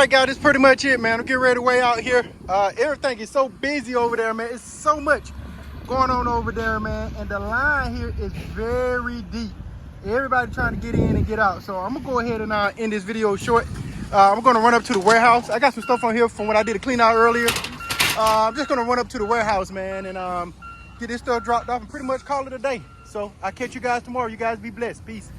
right, guys, that's pretty much it, man. I'm getting ready to way out here. Everything is so busy over there, man. It's so much going on over there, man. And the line here is very deep. Everybody trying to get in and get out. So I'm gonna go ahead and end this video short. I'm gonna run up to the warehouse. I got some stuff on here from what I did a clean out earlier. I'm just gonna run up to the warehouse, man, and get this stuff dropped off and pretty much call it a day. So I'll catch you guys tomorrow. You guys be blessed. Peace.